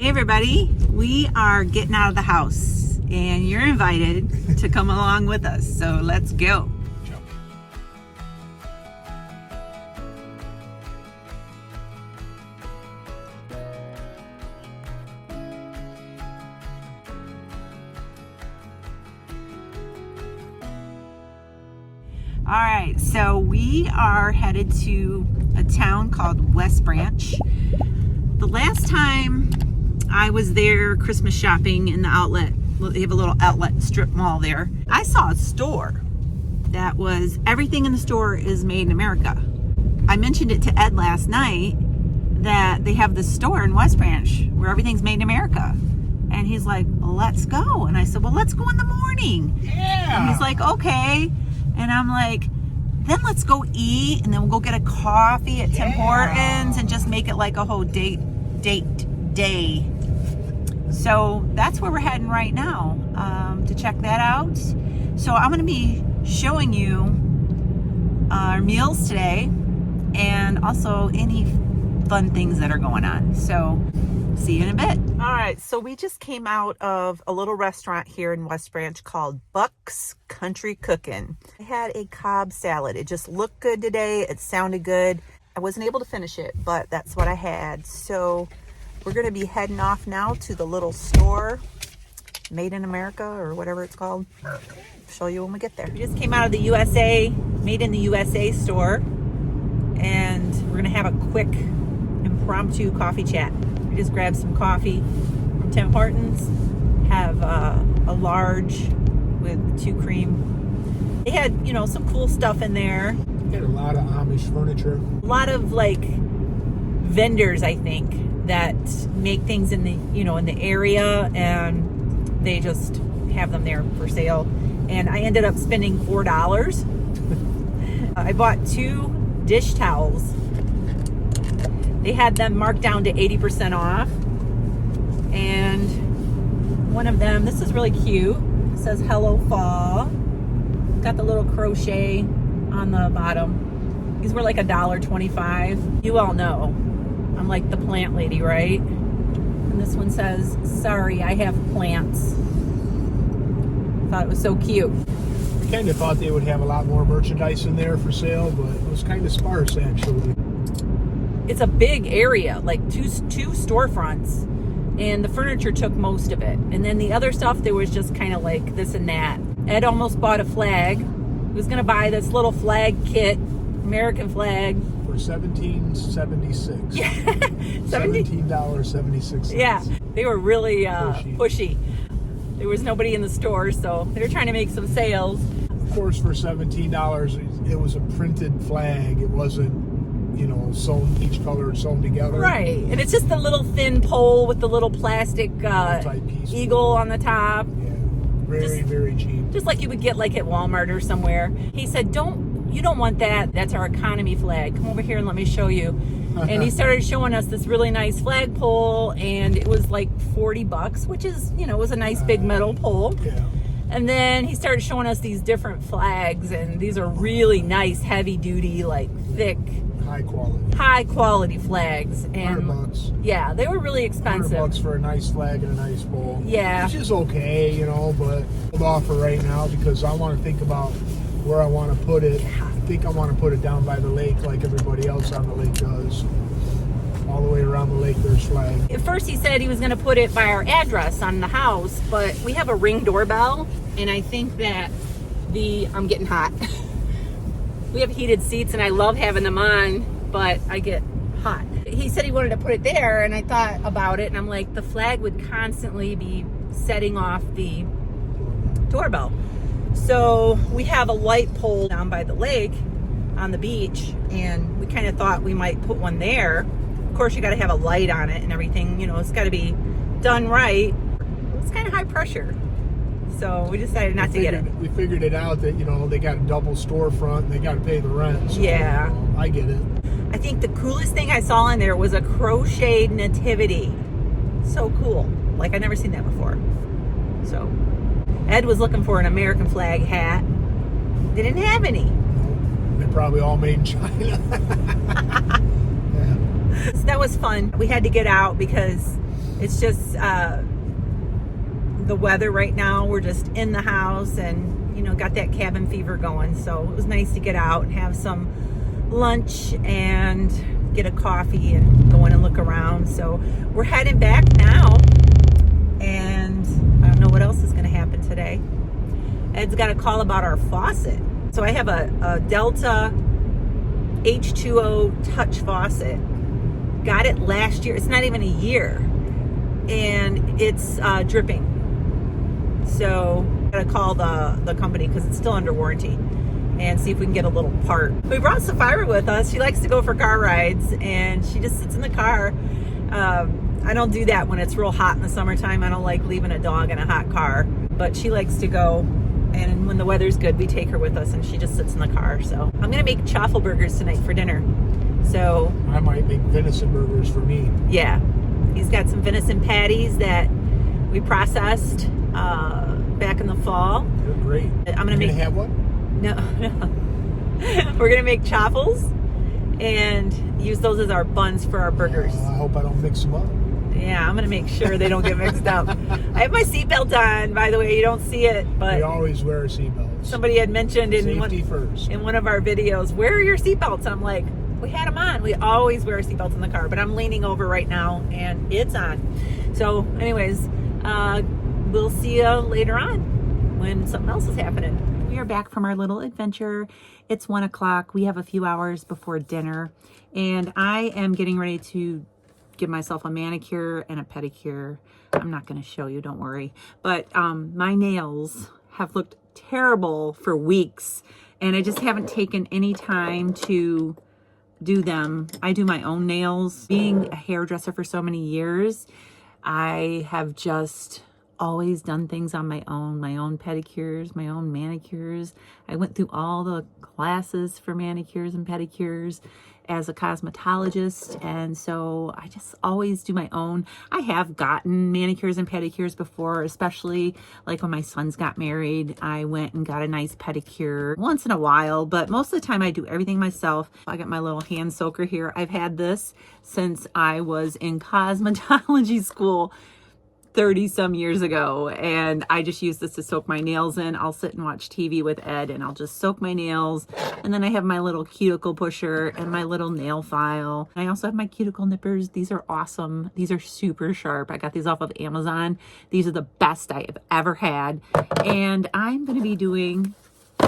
Hey everybody, we are getting out of the house and you're invited to come along with us. So let's go. All right, so we are headed to a town called West Branch. The last time I was there Christmas shopping in the outlet, they have a little outlet strip mall there, I saw a store that was, everything in the store is made in America. I mentioned it to Ed last night that they have this store in West Branch where everything's made in America. And he's like, well, let's go. And I said, well, let's go in the morning. Yeah. And he's like, okay. And I'm like, then let's go eat and then we'll go get a coffee at Tim Hortons and just make it like a whole date day. So that's where we're heading right now, to check that out. So I'm going to be showing you our meals today and also any fun things that are going on. So see you in a bit. All right, so we just came out of a little restaurant here in West Branch called Buck's Country Cookin'. I had a Cobb salad. It just looked good today. It sounded good. I wasn't able to finish it, but that's what I had. So we're going to be heading off now to the little store, Made in America or whatever it's called. I'll show you when we get there. We just came out of the USA, Made in the USA store, and we're going to have a quick impromptu coffee chat. We just grabbed some coffee from Tim Hortons, have a large with 2 cream. They had, some cool stuff in there. They had a lot of Amish furniture. A lot of vendors, I think, that make things in the, in the area, and they just have them there for sale. And I ended up spending $4. I bought 2 dish towels. They had them marked down to 80% off. And one of them, this is really cute. It says Hello Fall. Got the little crochet on the bottom. These were like $1.25. You all know I'm like the plant lady, right? And this one says, sorry, I have plants. Thought it was so cute. I kind of thought they would have a lot more merchandise in there for sale, but it was kind of sparse actually. It's a big area, like two storefronts, and the furniture took most of it. And then the other stuff, there was just kind of like this and that. Ed almost bought a flag. He was going to buy this little flag kit, American flag. For $17.76. Yeah. $17.76. Yeah. They were really pushy. There was nobody in the store, so they were trying to make some sales. Of course, for $17, it was a printed flag. It wasn't, sewn, each color sewn together. Right. And it's just a little thin pole with the little plastic eagle on the top. Yeah. Very cheap. Just like you would get like at Walmart or somewhere. He said, you don't want that. That's our economy flag. Come over here and let me show you. And he started showing us this really nice flagpole, and it was like $40, which is, was a nice big metal pole. Yeah. And then he started showing us these different flags, and these are really nice, heavy duty, like thick, high quality flags. And $100. yeah, they were really expensive. $100 for a nice flag and a nice pole. Yeah. Which is okay, but hold off for right now because I want to think about where I want to put it. I think I want to put it down by the lake like everybody else on the lake does. All the way around the lake there's flag. At first he said he was going to put it by our address on the house, but we have a Ring doorbell, and I think that I'm getting hot. We have heated seats and I love having them on, but I get hot. He said he wanted to put it there, and I thought about it, and I'm like, the flag would constantly be setting off the doorbell. So we have a light pole down by the lake on the beach, and we kind of thought we might put one there. Of course, you got to have a light on it and everything. It's got to be done right. It's kind of high pressure. So we decided not to get it. We figured it out that, they got a double storefront and they got to pay the rent. So, yeah. I get it. I think the coolest thing I saw in there was a crocheted nativity. So cool. Like, I'd never seen that before. So Ed was looking for an American flag hat. They didn't have any. They're probably all made in China. So that was fun. We had to get out because It's just the weather right now. We're just in the house and, you know, got that cabin fever going. So it was nice to get out and have some lunch and get a coffee and go in and look around. So we're heading back now, and I don't know what else is going to happen today. Ed's got a call about our faucet. So I have a Delta H2O touch faucet. Got it last year. It's not even a year, and it's dripping. So I gotta call the company because it's still under warranty and see if we can get a little part. We brought Sapphira with us. She likes to go for car rides, and she just sits in the car. I don't do that when it's real hot in the summertime. I don't like leaving a dog in a hot car, but she likes to go. And when the weather's good, we take her with us, and she just sits in the car. So I'm gonna make chaffle burgers tonight for dinner. So I might make venison burgers for me. Yeah, he's got some venison patties that we processed back in the fall. They're great. I'm gonna have one? No. We're gonna make chaffles and use those as our buns for our burgers. I hope I don't mix them up. Yeah, I'm gonna make sure they don't get mixed up. I have my seatbelt on, by the way. You don't see it, but we always wear seatbelts. Somebody had mentioned in one of our videos, where are your seatbelts? I'm like, we had them on. We always wear seatbelts in the car, but I'm leaning over right now and it's on. So anyways, we'll see you later on when something else is happening. We are back from our little adventure. It's 1 o'clock. We have a few hours before dinner, and I am getting ready to give myself a manicure and a pedicure. I'm not going to show you, don't worry. But my nails have looked terrible for weeks, and I just haven't taken any time to do them. I do my own nails. Being a hairdresser for so many years, I have just always done things on my own pedicures, my own manicures. I went through all the classes for manicures and pedicures as a cosmetologist, and so I just always do my own. I have gotten manicures and pedicures before, especially like when my sons got married. I went and got a nice pedicure once in a while, but most of the time I do everything myself. I got my little hand soaker here. I've had this since I was in cosmetology school 30 some years ago, and I just use this to soak my nails in. I'll sit and watch TV with Ed and I'll just soak my nails, and then I have my little cuticle pusher and my little nail file. I also have my cuticle nippers. These are awesome. These are super sharp. I got these off of Amazon. These are the best I have ever had, and I'm going to be doing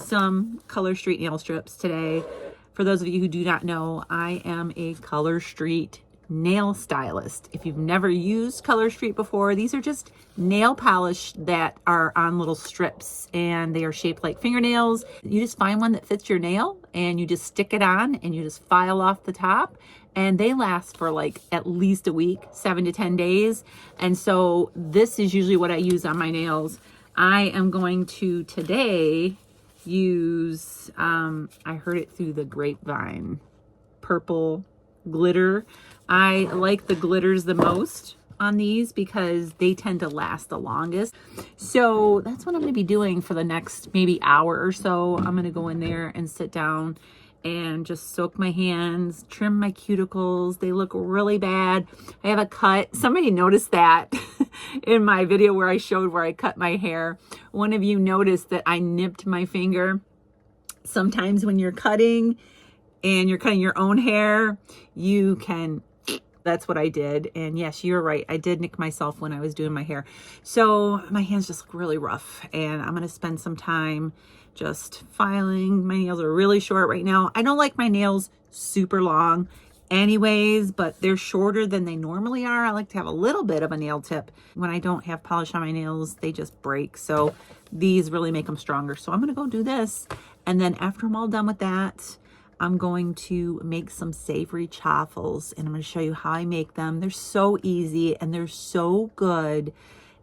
some Color Street nail strips today. For those of you who do not know, I am a Color Street nail stylist. If you've never used Color Street before, these are just nail polish that are on little strips, and they are shaped like fingernails. You just find one that fits your nail and you just stick it on and you just file off the top, and they last for like at least a week, 7 to 10 days. And so this is usually what I use on my nails. I am going to today use, I heard it through the grapevine, purple glitter. I like the glitters the most on these because they tend to last the longest. So that's what I'm going to be doing for the next maybe hour or so. I'm going to go in there and sit down and just soak my hands, trim my cuticles. They look really bad. I have a cut. Somebody noticed that in my video where I showed where I cut my hair. One of you noticed that I nipped my finger. Sometimes when you're cutting and you're cutting your own hair, you can, that's what I did. And yes, you're right, I did nick myself when I was doing my hair. So my hands just look really rough, and I'm gonna spend some time just filing. My nails are really short right now. I don't like my nails super long anyways, but they're shorter than they normally are. I like to have a little bit of a nail tip. When I don't have polish on my nails, they just break. So these really make them stronger. So I'm gonna go do this, and then after I'm all done with that, I'm going to make some savory chaffles, and I'm going to show you how I make them. They're so easy, and they're so good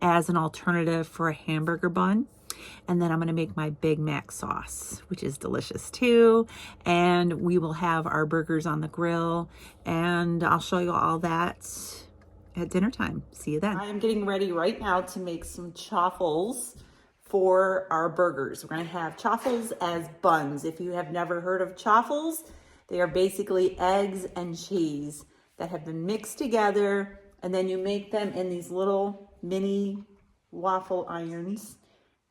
as an alternative for a hamburger bun. And then I'm going to make my Big Mac sauce, which is delicious too. And we will have our burgers on the grill, and I'll show you all that at dinner time. See you then. I am getting ready right now to make some chaffles for our burgers. We're going to have chaffles as buns. If you have never heard of chaffles, they are basically eggs and cheese that have been mixed together And then you make them in these little mini waffle irons,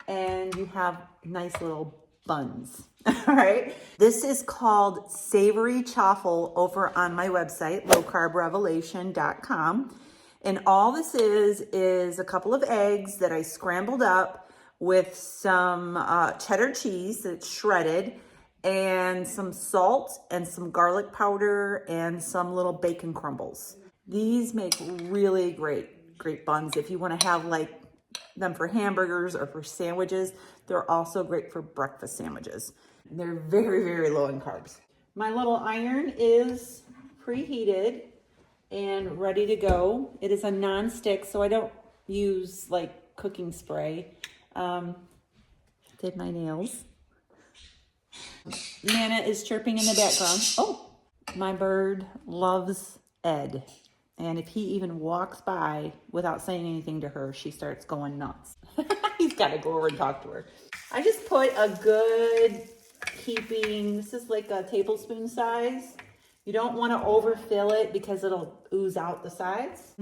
and you have nice little buns. All right. This is called savory chaffle over on my website, lowcarbrevelation.com. And all this is a couple of eggs that I scrambled up with some cheddar cheese that's shredded, and some salt and some garlic powder and some little bacon crumbles. These make really great buns. If you want to have like them for hamburgers or for sandwiches, they're also great for breakfast sandwiches. They're very low in carbs. My little iron is preheated and ready to go. It is a non-stick, so I don't use like cooking spray. Did my nails. Nana is chirping in the background. Oh, my bird loves Ed. And if he even walks by without saying anything to her, she starts going nuts. He's got to go over and talk to her. I just put a good heaping, this is like a tablespoon size. You don't want to overfill it because it'll ooze out the sides.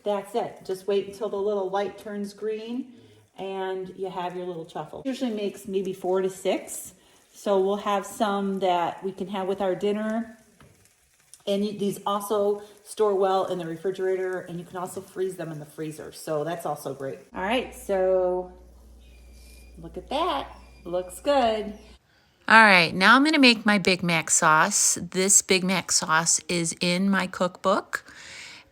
That's it. Just wait until the little light turns green and you have your little chaffle. Usually makes maybe 4 to 6. So we'll have some that we can have with our dinner. And these also store well in the refrigerator, and you can also freeze them in the freezer. So that's also great. All right, so look at that. Looks good. All right, now I'm gonna make my Big Mac sauce. This Big Mac sauce is in my cookbook,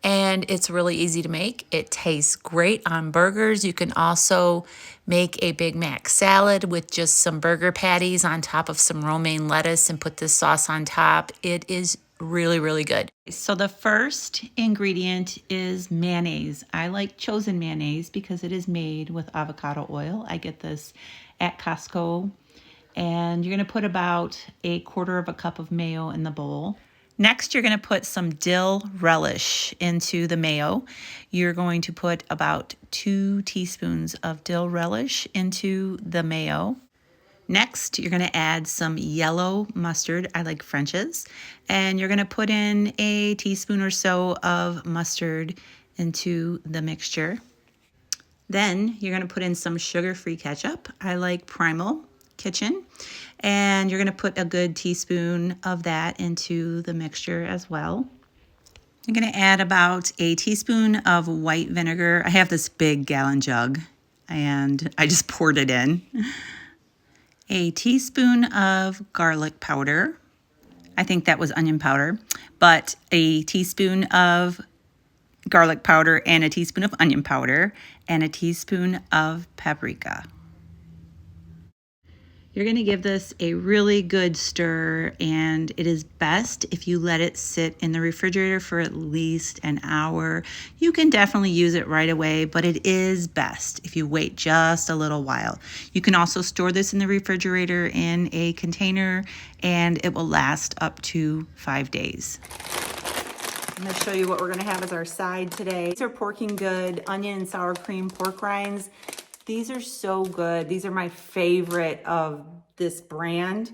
and it's really easy to make. It tastes great on burgers. You can also make a Big Mac salad with just some burger patties on top of some romaine lettuce and put this sauce on top. It is really good. So the first ingredient is mayonnaise. I like Chosen mayonnaise because it is made with avocado oil. I get this at Costco. And you're gonna put about 1/4 cup of mayo in the bowl. Next, you're gonna put some dill relish into the mayo. You're going to put about 2 teaspoons of dill relish into the mayo. Next, you're gonna add some yellow mustard. I like French's. And you're gonna put in 1 teaspoon or so of mustard into the mixture. Then you're gonna put in some sugar-free ketchup. I like Primal Kitchen. And you're gonna put a good teaspoon of that into the mixture as well. I'm gonna add about 1 teaspoon of white vinegar. I have this big gallon jug and I just poured it in. 1 teaspoon of garlic powder. I think that was onion powder, but 1 teaspoon of garlic powder and 1 teaspoon of onion powder and 1 teaspoon of paprika. You're gonna give this a really good stir, and it is best if you let it sit in the refrigerator for at least an hour. You can definitely use it right away, but it is best if you wait just a little while. You can also store this in the refrigerator in a container, and it will last up to 5 days. I'm gonna show you what we're gonna have as our side today. These are Porking Good onion and sour cream pork rinds. These are so good. These are my favorite of this brand.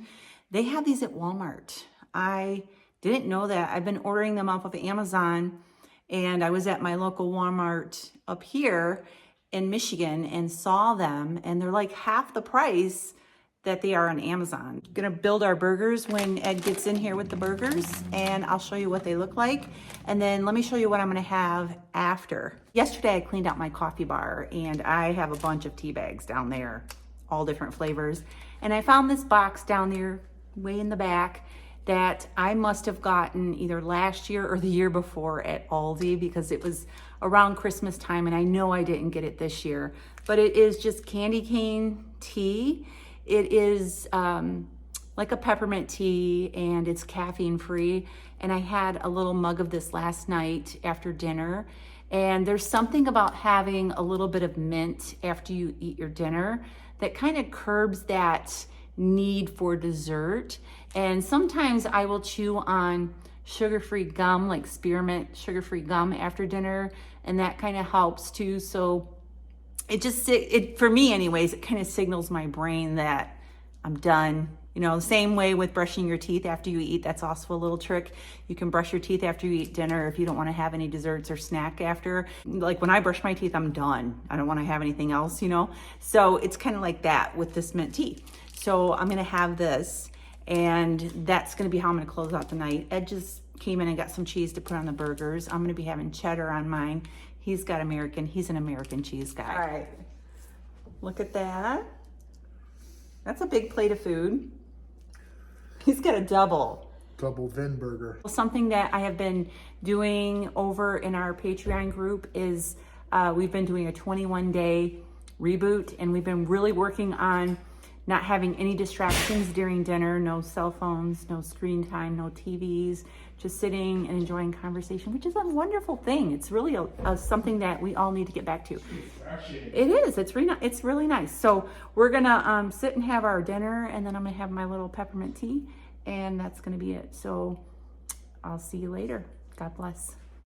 They have these at Walmart. I didn't know that. I've been ordering them off of Amazon, and I was at my local Walmart up here in Michigan and saw them, and they're like half the price that they are on Amazon. Gonna build our burgers when Ed gets in here with the burgers, and I'll show you what they look like. And then let me show you what I'm gonna have after. Yesterday I cleaned out my coffee bar, and I have a bunch of tea bags down there, all different flavors. And I found this box down there way in the back that I must have gotten either last year or the year before at Aldi, because it was around Christmas time, and I know I didn't get it this year. But it is just candy cane tea. It is like a peppermint tea, and it's caffeine free. And I had a little mug of this last night after dinner. And there's something about having a little bit of mint after you eat your dinner that kind of curbs that need for dessert. And sometimes I will chew on sugar-free gum, like spearmint sugar-free gum after dinner, and that kind of helps too. So it just, for me anyways, it kind of signals my brain that I'm done You know, the same way with brushing your teeth after you eat. That's also a little trick. You can brush your teeth after you eat dinner if you don't want to have any desserts or snack after. Like when I brush my teeth, I'm done. I don't want to have anything else, you know? So it's kind of like that with this mint tea. So I'm going to have this, and that's going to be how I'm going to close out the night. Ed just came in and got some cheese to put on the burgers. I'm going to be having cheddar on mine. He's an American cheese guy. All right. Look at that. That's a big plate of food. He's got a double Vin burger. Something that I have been doing over in our Patreon group is we've been doing a 21-day reboot, and we've been really working on not having any distractions during dinner, no cell phones, no screen time, no TVs, just sitting and enjoying conversation, which is a wonderful thing. It's really something that we all need to get back to. It is. It's really nice. So we're gonna sit and have our dinner, and then I'm gonna have my little peppermint tea, and that's gonna be it. So I'll see you later. God bless.